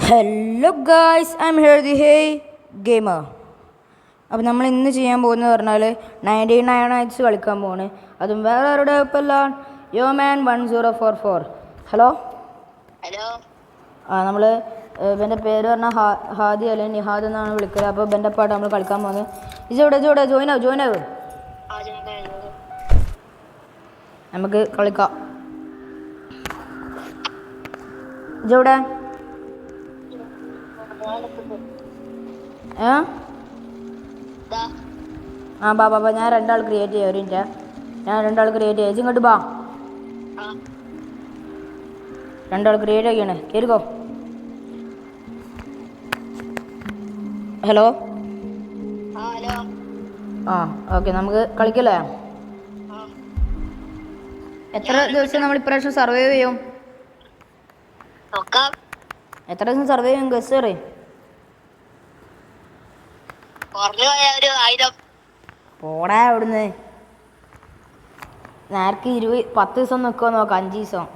Hello guys, I am here the hey gamer. അപ്പോൾ നമ്മൾ ഇന്ന് ചെയ്യാൻ പോകുന്നത് പറഞ്ഞാൽ 99 നൈറ്റ്സ് കളിക്കാൻ പോവാണ്. അതും വേറെ ആരുടെ ഒപ്പമല്ല, യോ മാൻ 1044. Hello hello. നമ്മൾ ഇവൻ്റെ പേര് പറഞ്ഞാൽ ഹാദി അല്ലെങ്കിൽ നിഹാദ് എന്നാണ് വിളിക്കല്. അപ്പോൾ ഇവൻ്റെ പാട്ട് നമ്മൾ കളിക്കാൻ പോകുന്നത്. ഇജോടെ ജോയിൻ ആവും. നമുക്ക് കളിക്കാം. ഇജോടെ ബാ ഞാൻ രണ്ടാൾ ക്രിയേറ്റ് ചെയ്യാം. ഒരു മിനിറ്റ്, ഞാൻ രണ്ടാൾ ക്രിയേറ്റ് ചെയ്യാം. ഇങ്ങോട്ട് ബാ. രണ്ടാൾ ക്രിയേറ്റ് ചെയ്യണേ. കയറിക്കോ. ഹലോ. ഓക്കെ, നമുക്ക് കളിക്കല്ലേ? എത്ര ദിവസം നമ്മൾ ഇപ്രാവശ്യം സർവൈവ് ചെയ്യും? എത്ര ദിവസം സർവൈവ് ചെയ്യും? ഗസ് പറയും. പോടാ അവിടുന്ന്. നേരക്ക് 10 ദിവസം നിൽക്കുമോ നോക്കാം. 5 ദിവസം.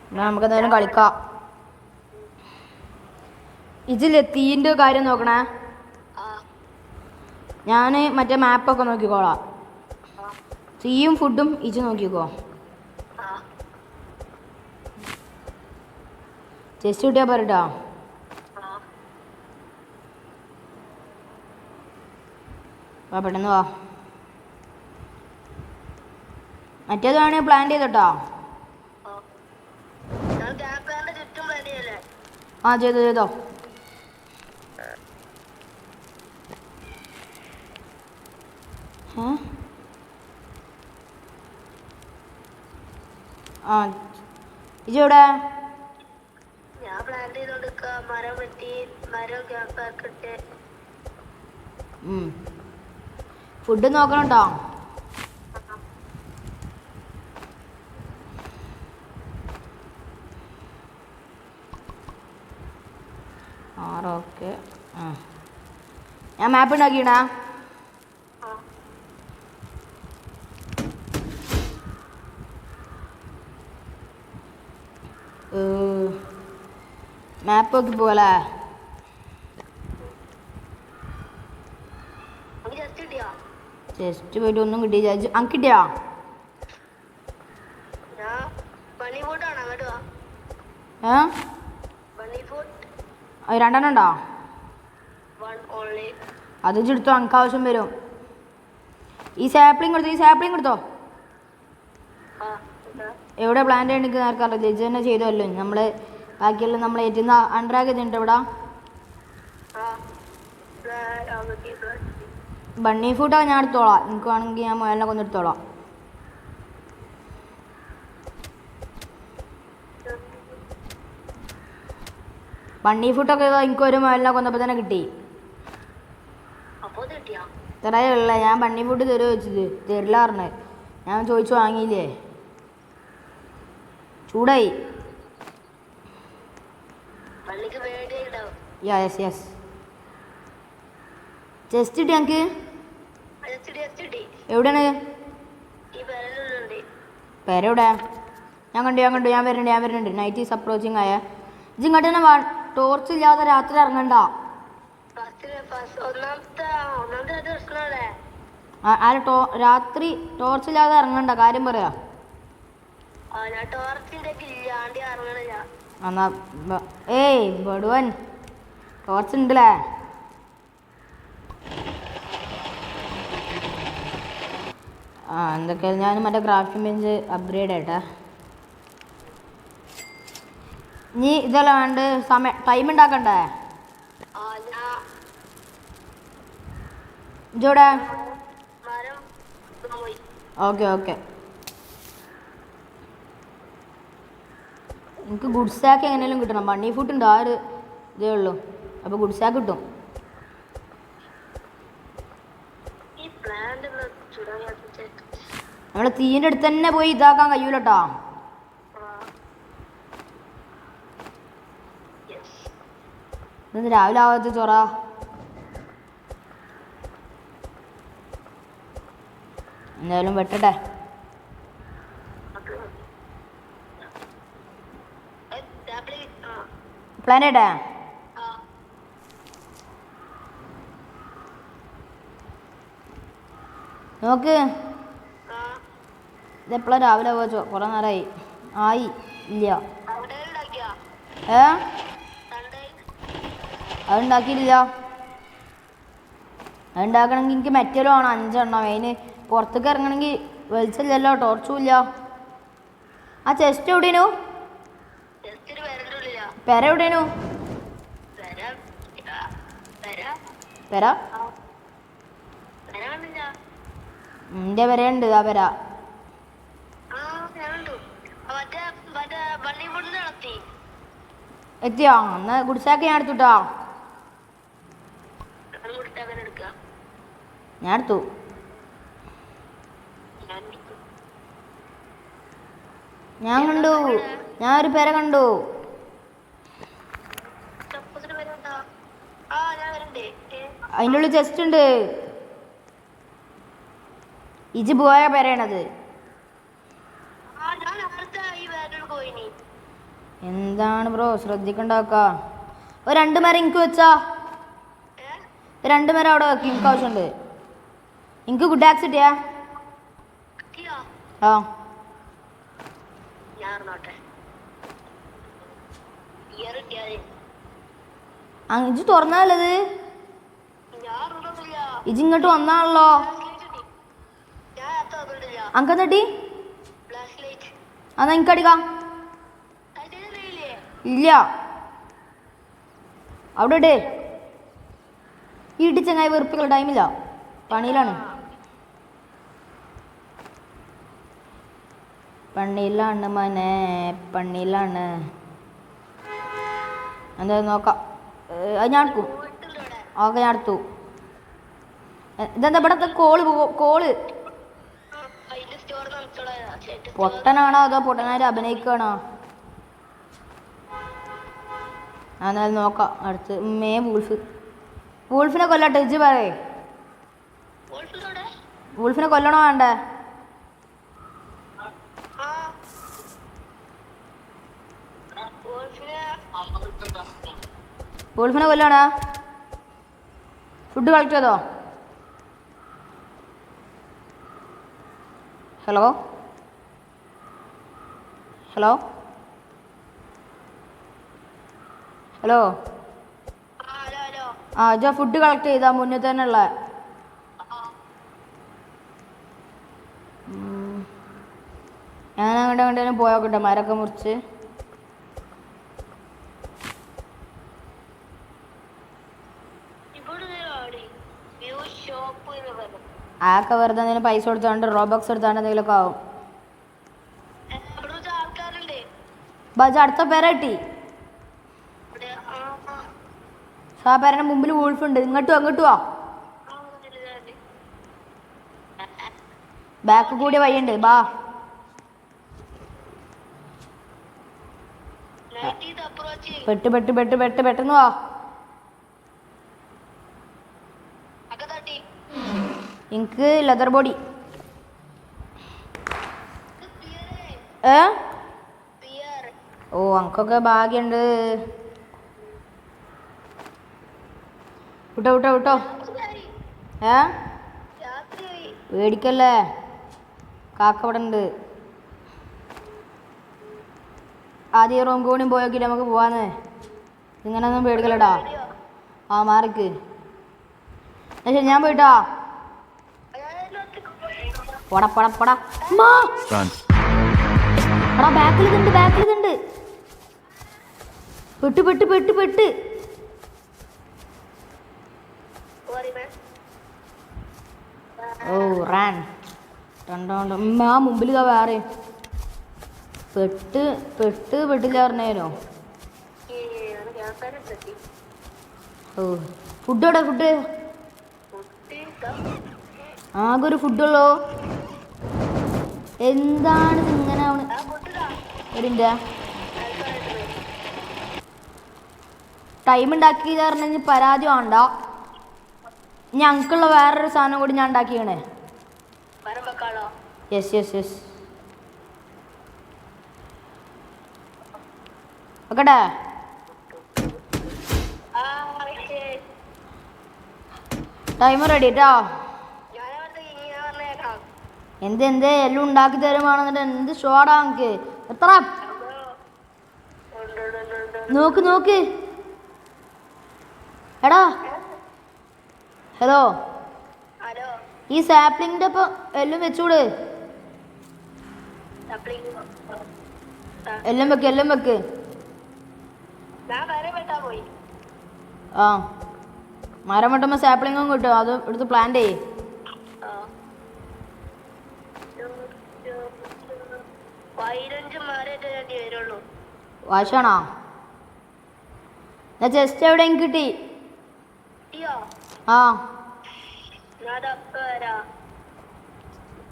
എന്നാൽ നമുക്ക് എന്തായാലും കളിക്കാം. ഇതിൽ തീൻ്റെ കാര്യം നോക്കണേ. ഞാൻ മറ്റേ മാപ്പൊക്കെ നോക്കിക്കോളാം. തീയും ഫുഡും ഇജ് നോക്കിക്കോ. ചെസ്റ്റ് കിട്ടിയാൽ പറയട്ടോ. പെട്ടെന്ന് വാ. മറ്റേത് വേണമെങ്കിൽ പ്ലാൻ ചെയ്തോട്ടോ. ചെയ്തോ. ഇജെവിടെ? ഫുഡ് നോക്കണം കേട്ടോ. ഓക്കെ, ഞാൻ മാപ്പ് ഉണ്ടാക്കിയിടാ. മാപ്പ് നോക്കി പോകലേ? ജസ്റ്റ് പോയിട്ട് ഒന്നും കിട്ടിയ കിട്ടിയാ? രണ്ടെണ്ണം ഉണ്ടോ? അത് എടുത്തോ, എനിക്ക് ആവശ്യം വരും. ഈ സാപ്ലിങ് കൊടുത്തോ. എവിടെ പ്ലാന്റ് എനിക്ക് നേർക്കറിയില്ല. ജഡ്ജ് തന്നെ ചെയ്തല്ലോ. നമ്മൾ ബാക്കിയെല്ലാം നമ്മൾ ഏറ്റുന്ന അൺട്രാക്ക് ചെയ്തിട്ടുണ്ട്. ഇവിടെ ബണ്ണി ഫുഡൊക്കെ ഞാൻ എടുത്തോളാം. എനിക്ക് വേണമെങ്കിൽ ഞാൻ മുയലിനെ കൊന്നെടുത്തോളാം. ബണ്ണി ഫുഡൊക്കെ എനിക്ക് ഒരു മുയലിനെ കൊന്നപ്പോൾ തന്നെ കിട്ടി. ഇത്രയല്ല, ഞാൻ ബണ്ണി ഫുഡ് തരുമോ ചോദിച്ചത്. തരില്ല പറഞ്ഞത്. ഞാൻ ചോദിച്ചു വാങ്ങിയില്ലേ. ചൂടായി. യെസ്. ചെസ്റ്റ് കിട്ടി ഞങ്ങൾക്ക്. എവിടെയാണ് പേരെവിടെ? ഞാൻ കണ്ടു. ഞാൻ വരുന്നുണ്ട്. നൈറ്റ് ഈസ് അപ്രോച്ചിങ് ആയ. ഇത് ഇങ്ങോട്ട് തന്നെ വാ. ടോർച്ച് ഇല്ലാതെ രാത്രി ഇറങ്ങണ്ട. രാത്രി ടോർച്ച് ഇല്ലാതെ ഇറങ്ങണ്ട. കാര്യം പറയാ. എന്നാ ബടുവൻ ടോർച്ച് ഉണ്ടല്ലേ? എന്തൊക്കെയാണ്. ഞാൻ മറ്റേ ക്രാഫ്റ്റിംഗ് ബെഞ്ച് അപ്ഗ്രേഡ് ആയിട്ടാ. നീ ഇതെല്ലാം വേണ്ട ടൈം ഉണ്ടാക്കണ്ടേ? ഇജോടെ? ഓക്കെ. എനിക്ക് ഗുഡ് സാക്ക് എങ്ങനെയും കിട്ടണം. ബണ്ണി ഫുഡ് ഉണ്ട്, ആ ഒരു ഇതേ ഉള്ളൂ. അപ്പോൾ ഗുഡ് സാക്ക് കിട്ടും. നമ്മൾ തീൻ്റെ അടുത്ത് തന്നെ പോയി ഇതാക്കാൻ കഴിയൂലട്ടോ. ഇന്ന് രാവിലെ ആവാത്ത ചൊറ. എന്തായാലും വെട്ടട്ടെ. പ്ലാനേട്ടാ നോക്ക് ഇതെപ്പോഴാ രാവിലെ പോച്ചോ കുറെ നേരമായി ആയി ഇല്ല അതുണ്ടാക്കിയില്ല അതുണ്ടാക്കണമെങ്കിൽ എനിക്ക് മെറ്റലും ആണ് 5 എണ്ണം അതിന് പുറത്തേക്ക് ഇറങ്ങണമെങ്കിൽ വെളിച്ചമില്ലല്ലോ ടോർച്ചും ഇല്ല ആ ചെസ്റ്റ് എവിടെയാണു പെര എവിടെയാണു പെര എൻ്റെ പെരയുണ്ട് ആ പെര എത്തിയോ എന്നാ കുടിച്ചാക്കി ഞാൻ എടുത്തുട്ടോ ഞാൻ എടുത്തു ഞാൻ കണ്ടു ഞാൻ ഒരു പെര കണ്ടു അതിൻ്റെ ഉള്ളിൽ ചെസ്റ്റ് ഉണ്ട് ഇജ് പോയ പെരയാണത് എന്താണ് ബ്രോ ശ്രദ്ധിക്കണ്ടാക്ക ഒരു 2 മരം എനിക്ക് വെച്ചാ 2 മരം അവിടെ വെക്കും എനിക്ക് ആവശ്യമുണ്ട് എനിക്ക് ഗുഡ് ആക്സ് കിട്ടിയാ ആ ഇജ് തുറന്നാലത് ഇജ് ഇങ്ങോട്ട് വന്നാണല്ലോ അങ്കി എന്നാ എനിക്കടിക്കാം ഇല്ല അവിടെ ഇടേ വീട്ടിൽ ചങ്ങായി വെറുപ്പിക്കൽ ടൈമില്ല പണിയിലാണ് പണിയിലാണ് മനെ പണിയിലാണ് എന്താ നോക്കാം അത് ഞാൻ എടുക്കും ഓക്കെ ഞാൻ എടുത്തു ഇതെന്താ ഇവിടത്തെ കോള് പൊട്ടനാണോ അതോ പൊട്ടനായിട്ട് അഭിനയിക്കുകയാണോ എന്നാലും നോക്കാം അടുത്ത് വൂൾഫിനെ കൊല്ലട്ടെ ഇജ്ജ് പറയേ വൂൾഫിനെ കൊല്ലണോ വേണ്ടേ വൂൾഫിനെ കൊല്ലണോ ഫുഡ് കളക്ട് ചെയ്തോ ഹലോ ഹലോ ഹലോ ആ ഇജ ഫുഡ് കളക്ട് ചെയ്താ മുന്നേ തന്നെ ഉള്ള ഞാൻ അങ്ങോട്ടും പോയോക്കട്ടെ മരമൊക്കെ മുറിച്ച് ആക്കെ വെറുതെ എന്തെങ്കിലും പൈസ കൊടുത്തോണ്ട് റോബോക്സ് എടുത്താണ്ട് എന്തെങ്കിലുമൊക്കെ ആവും ബജ അടുത്ത പേര കിട്ടി ആ പേരന്റെ മുമ്പിൽ വൂൾഫുണ്ട് അങ്ങോട്ടും വാ ബാക്ക് കൂടി വഴിയുണ്ട് ബാ പെട്ടെന്ന് വാ എനിക്ക് ലെതർ ബോഡി ഓ അനക്കൊക്കെ ഭാഗ്യമുണ്ട് വിട്ടോ പേടിക്കല്ലേ കാക്ക ഇവിടെ ഉണ്ട് ആദ്യം റൂം കൂടിയും പോയോക്കിട്ട് നമുക്ക് പോവാന്ന് ഇങ്ങനൊന്നും പേടിക്കല്ലടാ ആ മാറിക്ക് ശരി ഞാൻ പോയിട്ടാ പോടാ ബാക്കിലിതുണ്ട് പെട്ട് ഓ റാൻ ആ മുമ്പിൽ വേറെ പെട്ടില്ല പറഞ്ഞേനോ ഓ ഫുഡ് ആകെ ഒരു ഫുഡുള്ളോ എന്താണ് ഇങ്ങനെ എടിൻ്റെ ടൈം ഉണ്ടാക്കി പറഞ്ഞ പരാതി വേണ്ട ഞങ്ങൾക്കുള്ള വേറൊരു സാധനം കൂടി ഞാൻ ഉണ്ടാക്കിയണേ യെസ് വെക്കട്ടെ? ടൈമർ റെഡി കേട്ടോ. എന്ത് എല്ലാം ഉണ്ടാക്കി തരുവാണെന്നിട്ട് എന്ത് ഷോടാ നമുക്ക്. എത്ര നോക്ക് എടാ. ഹലോ, ഈ സാപ്ലിങ്ങിന്റെ ഒപ്പം എല്ലാം വെച്ചൂട്. എല്ലാം വെക്ക്. ആ, മരം വെട്ടുമ്പോ സാപ്ലിങ്ങും കിട്ടും. അത് എടുത്ത് പ്ലാന്റ് ചെയ്യേ. വാശാണോ? ജസ്റ്റ് എവിടെ കിട്ടി. ആ,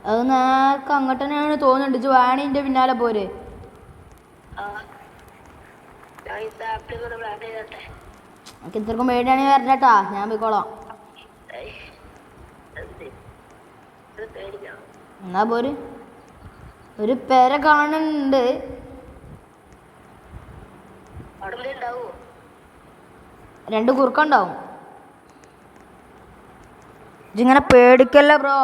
അത് നേർക്ക് അങ്ങോട്ട് തന്നെയാണ് തോന്നുന്നുണ്ട്. വാണിന്റെ പിന്നാലെ പോര്. എനിക്ക് ഇത്രക്കും പേടിയാണെങ്കിൽ വരണ്ടാ, ഞാൻ പോയിക്കോളാം. എന്നാ പോര്. ഒരു പെര കാണുന്നുണ്ട്. രണ്ട് കുറുക്കുണ്ടാവും. ഇങ്ങനെ പേടിക്കല്ല ബ്രോ.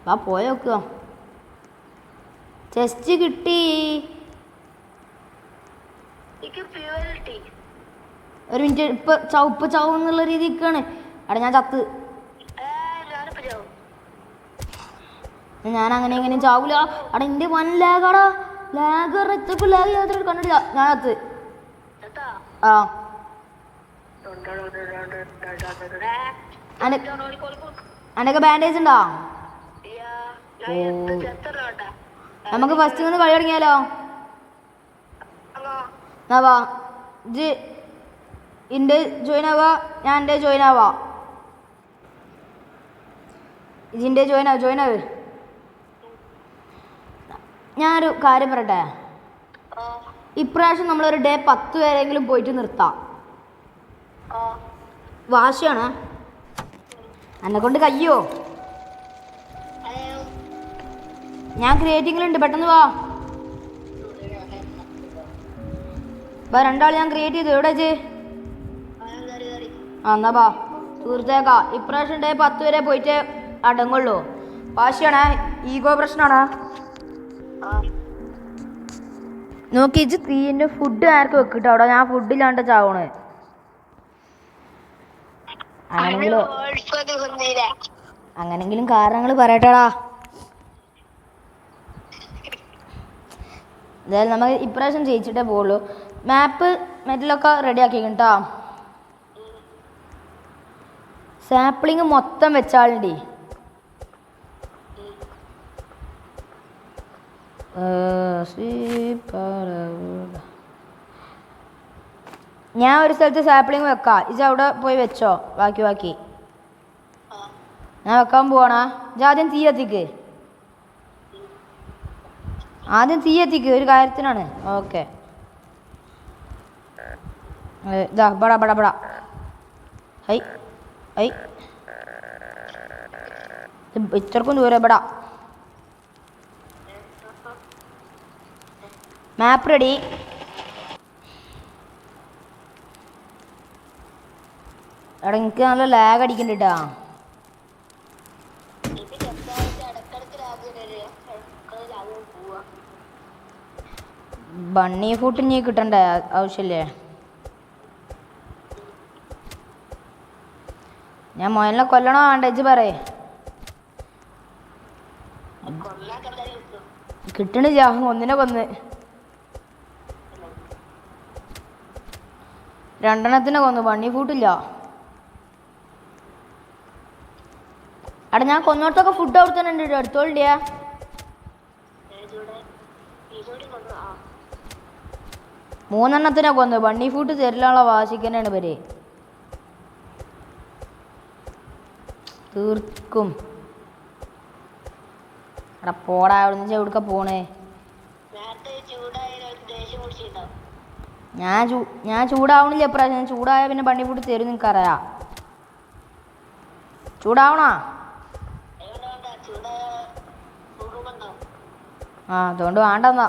വാ പോയി നോക്കുക. ചെസ്റ്റ് കിട്ടി. ഒരു മിനിറ്റ്. ഇപ്പൊ ചാവും എന്നുള്ള രീതിക്കാണ്. അവിടെ ഞാൻ ചത്ത്. ഞാൻ അങ്ങനെ ഇങ്ങനെ ചാവൂല. അവിടെ എന്റെ വൻ ലാഗാടാ. ലാഗ് ഇത്രക്കും ലാഗ് യാതൊരു കണ്ടിട്ടില്ല. ഞാൻ ചത്ത്. ആ, അനക്ക് ബാൻഡേജ് ഉണ്ടോ? ഓ, നമുക്ക് ഫസ്റ്റ് നിന്ന് കളി തുടങ്ങിയാലോ? എന്നാ വാ. ഇജ് ഇന്റെ ജോയിൻ ആവാ, ഞാൻ എൻ്റെ ജോയിൻ ആവാ. ഇതിൻ്റെ ജോയിൻ ആവ്. ഞാനൊരു കാര്യം പറയട്ടെ. ഇപ്രാവശ്യം നമ്മളൊരു ഡേ 10 വരെയെങ്കിലും പോയിട്ട് നിർത്താം. വാശിയാണ്. എന്നെ കൊണ്ട് കയ്യോ? ഞാൻ ക്രിയേറ്റിങ്ങിലുണ്ട്. പെട്ടെന്ന് വാ. രണ്ടാൾ ഞാൻ ക്രിയേറ്റ് ചെയ്തു. എവിടെ വെച്ച്? ആ, എന്നാ വാ തീർച്ചയാക്കാം. ഇപ്രാവശ്യം ഡേ 10 വരെ പോയിട്ട് അടങ്ങുള്ളൂ. വാശിയാണേ, ഈഗോ പ്രശ്നമാണ്. നോക്കി ഇജ് തീൻ്റെ ഫുഡ് ആർക്ക് വെക്കിട്ടോ. അവിടെ ഞാൻ ഫുഡില്ലാണ്ട് ചാവണേ. അങ്ങനെങ്കിലും കാരണങ്ങൾ പറയട്ടടാ. എന്തായാലും നമുക്ക് ഇപ്രാവശ്യം ജയിച്ചിട്ടേ പോവുള്ളൂ. മാപ്പ് മെറ്റലൊക്കെ റെഡി ആക്കി കേട്ടോ. സാപ്ലിങ് മൊത്തം വെച്ചാളുണ്ടേ. ഞാൻ ഒരു സ്ഥലത്ത് സാപ്ലിങ് വെക്കാം. ഇജ് അവിടെ പോയി വെച്ചോ. ബാക്കി ഞാൻ വെക്കാൻ പോവാണാ. ഇജ് ആദ്യം തീ എത്തിക്ക്. ഒരു കാര്യത്തിനാണ്. ഓക്കെ. ഇതാ ബടാ ഹൈ ഇത്രക്കും ദൂരം. ബടാ മാപ്പ് റെഡി. എടാ എനിക്ക് നല്ല ലാഗ് അടിക്കണ്ടിട്ടാ. ബണ്ണി ഫുട്ട് ഇനി കിട്ടണ്ടേ? ആവശ്യമില്ലേ? ഞാൻ മുയലിനെ കൊല്ലണോ വേണ്ട? ഇജ്ജ് പറയേ. കിട്ടണില്ല. ഒന്നിനെ കൊന്ന്. 2 കൊന്നു. ബണ്ണി ഫുട്ടില്ല. അവിടെ ഞാൻ കൊന്നോട്ടൊക്കെ ഫുഡ് അവിടെ തന്നെ ഉണ്ട്. എടുത്തോളിയാ. മൂന്നെണ്ണത്തിനെ കൊന്നു. ബണ്ണി ഫുഡ് തരില്ലാനുള്ള വാശിക്കന്നെയാണ് ഇവര്. തീർക്കും. അവിടെ പോടാ. അവിടെ നിന്ന് എവിടുക്ക പോണേ? ഞാൻ ചൂടാവണില്ല ഇപ്രാവശ്യം. ഞാൻ ചൂടായ പിന്നെ ബണ്ണി ഫുഡ് തരും. നിനക്കറിയാം. ചൂടാവണോ? ആ അതുകൊണ്ട് വേണ്ടെന്നാ.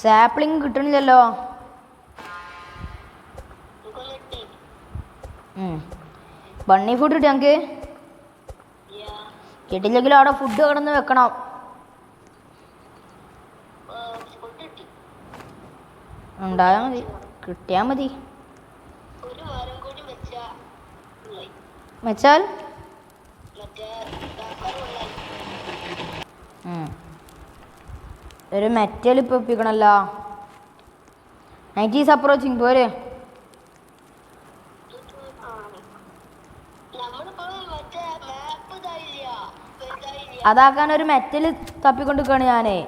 സാപ്ലിങ് കിട്ടണില്ലല്ലോ. ബണ്ണി ഫുഡ് കിട്ടി ഞങ്ങൾക്ക്. കിട്ടില്ലെങ്കിലും അവിടെ ഫുഡ് കിടന്ന് വെക്കണം. ഉണ്ടായാൽ മതി, കിട്ടിയാൽ മതി. വെച്ചാൽ ഒരു മെറ്റൽ ഇപ്പം ഒപ്പിക്കണല്ലോ. 90s അപ്രോച്ചിങ് പോരെ. അതാക്കാൻ ഒരു മെറ്റൽ തപ്പിക്കൊണ്ടിരിക്കുകയാണ് ഞാനേ.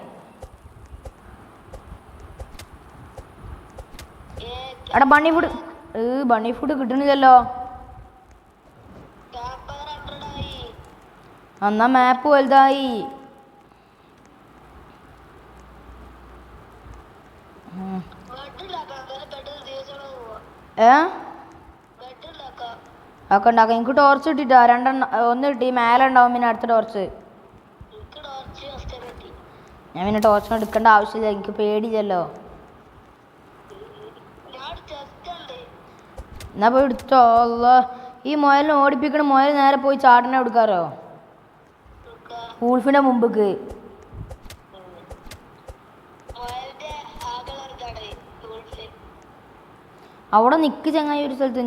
അവിടെ ബണ്ണി ഫുഡ് കിട്ടണില്ലല്ലോ. എന്നാ മാപ്പ് വലുതായി. ഒക്കെ ഉണ്ടാക്കാം. എനിക്ക് ടോർച്ച് കിട്ടിട്ടോ, ഒന്ന് കിട്ടി. മേലെ ഉണ്ടാവും പിന്നെ അടുത്ത ടോർച്ച്. ഞാൻ പിന്നെ ടോർച്ചിന് എടുക്കേണ്ട ആവശ്യമില്ല, എനിക്ക് പേടിയില്ലല്ലോ. എന്നാ പോയി എടുത്തോ. ഈ മുയലിനെ ഓടിപ്പിക്കണ മുയൽ നേരെ പോയി ചാട്ടനെ എടുക്കാറോ വൂൾഫിന്റെ മുമ്പക്ക്. അവിടെ നിക്ക് ചങ്ങായി ഒരു സ്ഥലത്ത്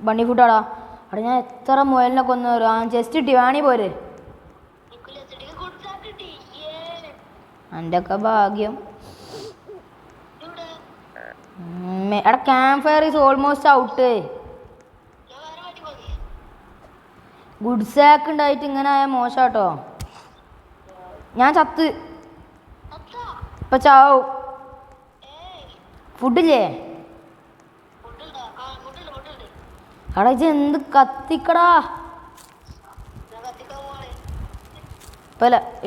ബണ്ണി ഫുഡാടാ. അവിടെ ഞാൻ എത്ര മുയലിനെ കൊന്നു. ജസ്റ്റ് ഇട്ടി വേണി പോര്. എൻ്റെ ഒക്കെ ഭാഗ്യം. എടാ campfire is almost out. Good സാക്ക് ഉണ്ടായിട്ട് ഇങ്ങനെ ആയ മോശാട്ടോ. ഞാൻ ചത്ത് ഇപ്പൊ ചാവും. ഫുഡില്ലേ? എടാ ഇത് എന്ത് കത്തിക്കടാ.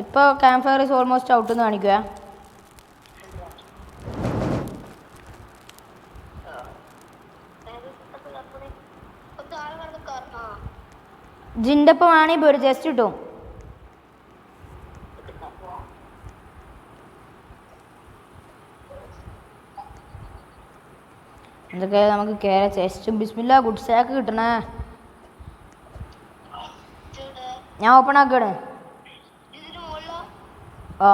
ഇപ്പൊ camp fire is almost out എന്ന് കാണിക്കുക. ജിൻ്റെപ്പം വേണേ പോരും, ജസ്റ്റ് കിട്ടും. എന്തൊക്കെ നമുക്ക് കയറാം. ചെസ്റ്റും ബിസ്മില്ല ഗുഡ് സാക്ക് കിട്ടണേ. ഞാൻ ഓപ്പൺ ആക്കാണ്. ആ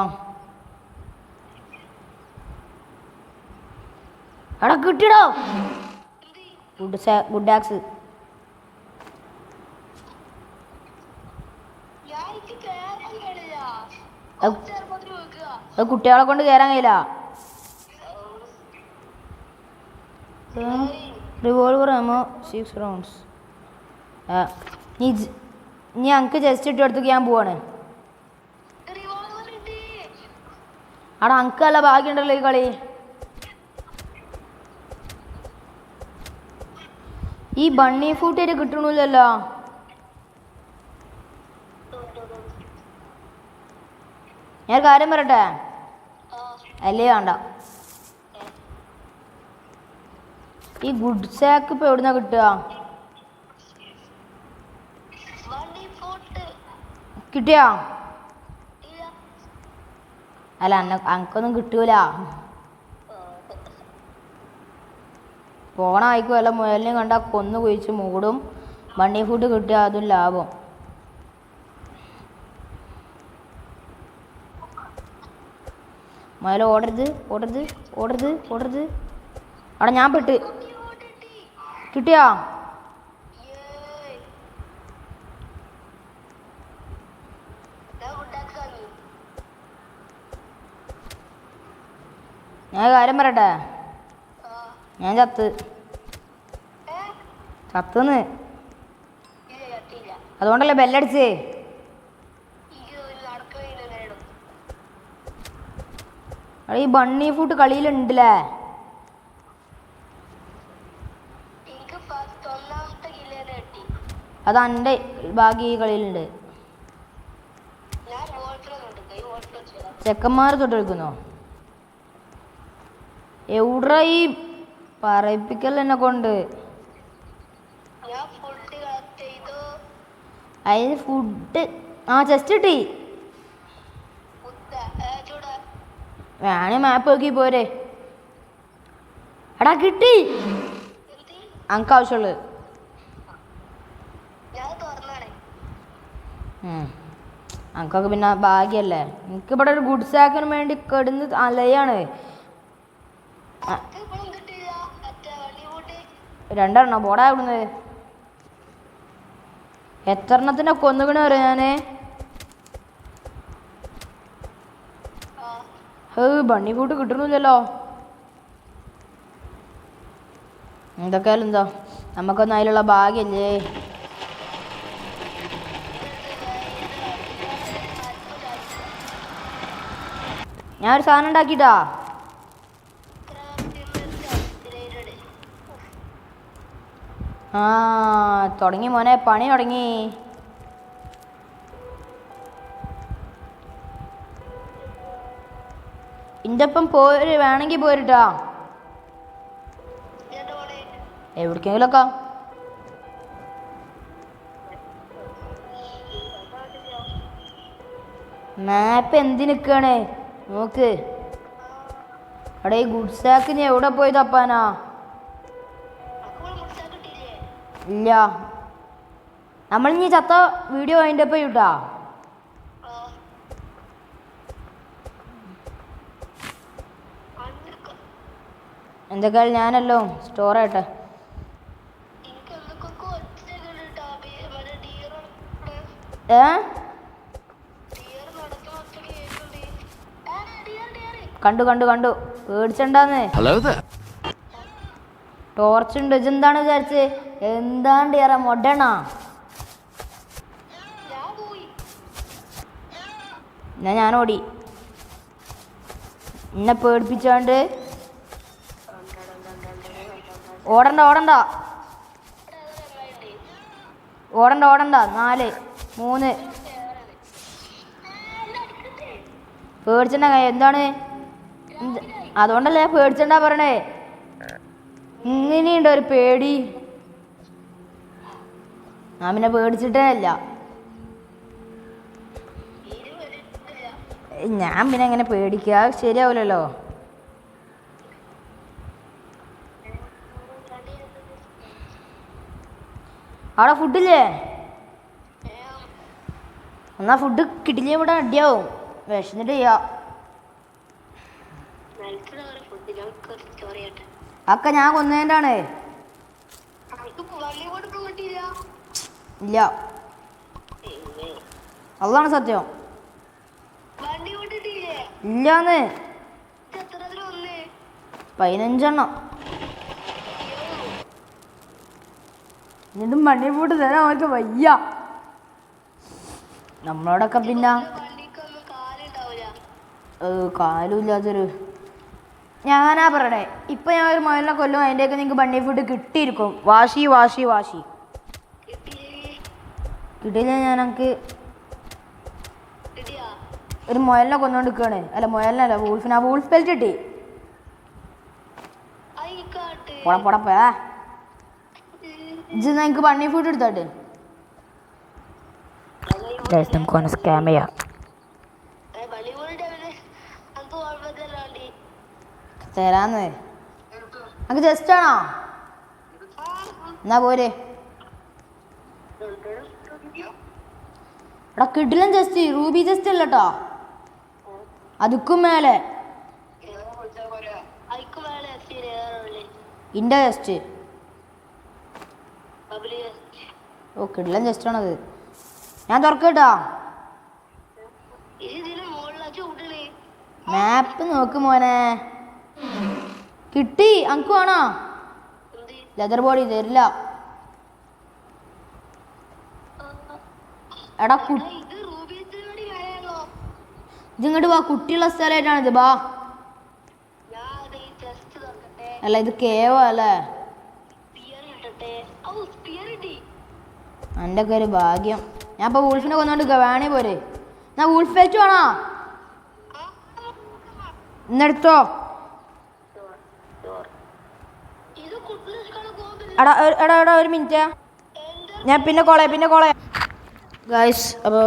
എടാ കിട്ടിയടോ ഗുഡ് ആക്സ്. കുട്ടികളെ കൊണ്ട് കയറാൻ കഴിയില്ല. Revolver ammo 6 rounds. നീ ഞങ്ങൾക്ക് ജസ്റ്റ് ഇട്ട് എടുത്തേക്ക് ഞാൻ പോവാണ്. അവിടെ അങ്ക് നല്ല ഭാഗ്യമുണ്ടല്ലോ ഈ കളി. ഈ ബണ്ണി ഫൂട്ടായിട്ട് കിട്ടണില്ലല്ലോ. ഞാൻ കാര്യം പറയട്ടെ, അല്ലേ വേണ്ട. ഈ ഗുഡ് സാക്ക് ഇപ്പൊ എവിടുന്നാ കിട്ടുക? കിട്ടിയാ? അല്ല അനക്കൊന്നും കിട്ടൂല. പോണ ആയിക്കും വല്ല മുയലിനെയും കണ്ടാ കൊന്നു കുഴിച്ച് മൂടും. ബണ്ണി ഫുഡ് കിട്ടിയ അതും ലാഭം. മുയൽ ഓടരുത് ഓടരുത് ഓടരുത് ഓടരുത്. അവിടെ ഞാൻ പെട്ട്. കിട്ടിയാ? ഞാൻ കാര്യം പറയട്ടെ, ഞാൻ ചത്തുന്ന്. അതുകൊണ്ടല്ലേ ബെല്ലടിച്ചേ. ഈ ബണ്ണി ഫുഡ് കളിയിലുണ്ടല്ലേ? അത് എൻ്റെ ഭാഗ്യം ഈ കളിയിലുണ്ട്. ചെക്കന്മാർ തൊട്ട് കളിക്കുന്നോ? എവിടെ ഈ പറയിപ്പിക്കൽ എന്നെ കൊണ്ട്? അതിന് ഫുഡ് ആ ചെസ്റ്റ് കിട്ടി. വേണേ മാപ്പ് നോക്കി പോരെ. എടാ കിട്ടി, അനക്ക് ആവശ്യമുള്ളത്. അനക്കൊക്കെ പിന്നെ ഭാഗ്യല്ലേ. എനിക്കിവിടെ ഒരു ഗുഡ് സാക്കിന് വേണ്ടി കിടന്ന് അലയാണ്. രണ്ടെണ്ണം പോടാ ഇവിടുന്ന്. എത്ര എണ്ണത്തിനെ കൊന്നുകണ് പറയാ ഞാന്. Bunny food കിട്ടണില്ലല്ലോ. എന്തൊക്കെയാലും എന്താ, നമുക്കൊന്നും അതിലുള്ള ഭാഗ്യല്ലേ. ഞാനൊരു സാധനം ഉണ്ടാക്കിട്ടാ. ആ തുടങ്ങി മോനെ, പണി തുടങ്ങി. ഇന്റെ ഒപ്പം പോര്, വേണമെങ്കിൽ പോരിട്ടാ എവിടേക്കെങ്കിലൊക്കെ. മാപ്പ് എന്തിനിക്കാണ് നോക്ക്. അവിടെ ഈ ഗുഡ് സാക്ക് നീ എവിടെ പോയി തപ്പാനാ? ഇല്ല, നമ്മൾ ഇനി ചത്ത വീഡിയോ അതിൻ്റെ ഒപ്പം ഇട്ടാ. എന്തൊക്കെയാലും ഞാനല്ലോ സ്റ്റോർ ആയിട്ടെ. കണ്ടു കണ്ടു കണ്ടു, പേടിച്ചണ്ടാന്ന്. ടോർച്ചുണ്ട്. ഇതെന്താണ് വിചാരിച്ച്? എന്താണ്ട് ഏറെ മൊഡണ. എന്നാ ഞാൻ ഓടി. എന്നെ പേടിപ്പിച്ചാണ്ട്. ഓടണ്ട ഓടണ്ട ഓടണ്ട ഓടണ്ട. 4 3 പേടിച്ചണ്ട. എന്താണ് അതുകൊണ്ടല്ലേ പേടിച്ചണ്ടാ പറയണേ. ഇങ്ങനെയുണ്ട് ഒരു പേടി. ഞാൻ പിന്നെ പേടിച്ചിട്ടേ ഇല്ല. ഞാൻ പിന്നെ എങ്ങനെ പേടിക്കുക? ശരിയാവില്ലല്ലോ. അവിടെ ഫുഡില്ലേ? എന്നാ ഫുഡ് കിട്ടില്ലേ ഇവിടെ അടിയാവും. വിശന്നിട്ട് ചെയ്യാം. അക്ക ഞാൻ കൊന്നേൻ്റെ ആണ്. ഇല്ല, അതാണ് സത്യം. ഇല്ലാന്ന്. 15 എന്നിട്ടും വണ്ടി പോയിട്ട് തരാൻ അവർക്ക് വയ്യ. നമ്മളോടൊക്കെ പിന്നെ കാലുമില്ലാത്തൊരു. ഞാനാ പറയണേ, ഇപ്പം ഞാൻ ഒരു മുയലിനെ കൊല്ലും, അതിൻ്റെയൊക്കെ നിങ്ങൾക്ക് ബണ്ണി ഫുഡ് കിട്ടിയിരിക്കും. വാശി വാശി വാശി. കിട്ടിയില്ല. ഞാനക്ക് ഒരു മുയലിനെ കൊന്നുകൊണ്ട് നിൽക്കുകയാണ്. അല്ല മുയലിനല്ല, വൂൾഫിന്. ആ വൂൾഫ് പെൽറ്റ് കിട്ടി. പൊടപ്പൊടപ്പേ ഇത് എനിക്ക് ബണ്ണി ഫുഡ് എടുത്തോട്ട് നമുക്ക് സ്കാം ചെയ്യാം. തരാന്ന് നമുക്ക് ജസ്റ്റ് ആണോ? എന്നാ പോരെ. എടാ കിടിലൻ ജസ്റ്റ്, റൂബി ജസ്റ്റ് അല്ലട്ടോ, അതുക്കും മേലെ ഇന്റെ ജസ്റ്റ്. ഓ കിടിലൻ ജസ്റ്റ് ആണത്. ഞാൻ തുറക്കട്ടോ. മാപ്പ് നോക്ക് മോനെ. കിട്ടി. അനക്ക് വേണോ? ലെതർ ബോഡി തരില്ല. എടാ ഇതിങ്ങോട്ട് വാ, കുട്ടിയുള്ള സ്ഥലമായിട്ടാണിത്. ബാ. അല്ല ഇത് കേവ അല്ലേ? എൻ്റെ ഒക്കെ ഒരു ഭാഗ്യം. ഞാൻ ഇപ്പൊ വൂൾഫിനെ കൊന്നോണ്ട് വേണേ പോരെ. ഞാൻ വൂൾഫ് വെച്ച് വേണോ? ഇന്നെടുത്തോ. എടാ എടാ എടാ ഒരു മിനിറ്റ്, ഞാൻ പിന്നെ കോളേ ഗായ്സ്. അപ്പോൾ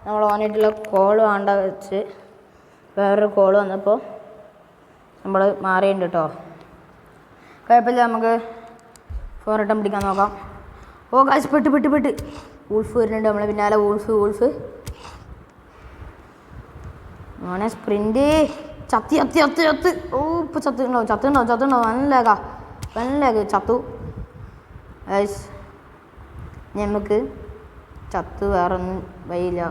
നമ്മൾ ഓനായിട്ടുള്ള കോൾ വേണ്ട വെച്ച് വേറൊരു കോൾ വന്നപ്പോൾ നമ്മൾ മാറിയുണ്ട് കേട്ടോ. കുഴപ്പമില്ല, നമുക്ക് ഫോറിട്ടം പിടിക്കാൻ നോക്കാം. ഓ കാശ് പെട്ട് വൂൾഫ് വരുന്നുണ്ട് നമ്മളെ പിന്നാലെ. വൂൾഫ് മോനെ സ്പ്രിൻ്റ് ചത്ത്. ഓ ഇപ്പോൾ ചത്തുണ്ടാവും. നല്ല ചത്തു. നമുക്ക് ചത്ത് വേറൊന്നും വഴിയില്ല.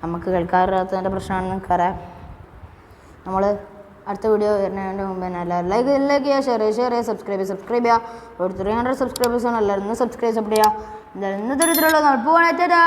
നമുക്ക് കളിക്കാറില്ലാത്തതിൻ്റെ പ്രശ്നമാണെന്ന് എനിക്കറിയാം. നമ്മൾ അടുത്ത വീഡിയോ വരുന്നതിൻ്റെ മുമ്പ് തന്നെ എല്ലാവരും ലൈക്ക് ചെയ്യുക, ഷെയർ ചെയ്യുക, സബ്സ്ക്രൈബ് ചെയ്യുക. ഒരു 300 സബ്സ്ക്രൈബേഴ്സാണ് എല്ലാവരും. സബ്സ്ക്രൈബ് ചെയ്യുക. എന്തായാലും ഇന്നത്തെ തരത്തിലുള്ള നമ്മൾ പോകാനായിട്ടാ.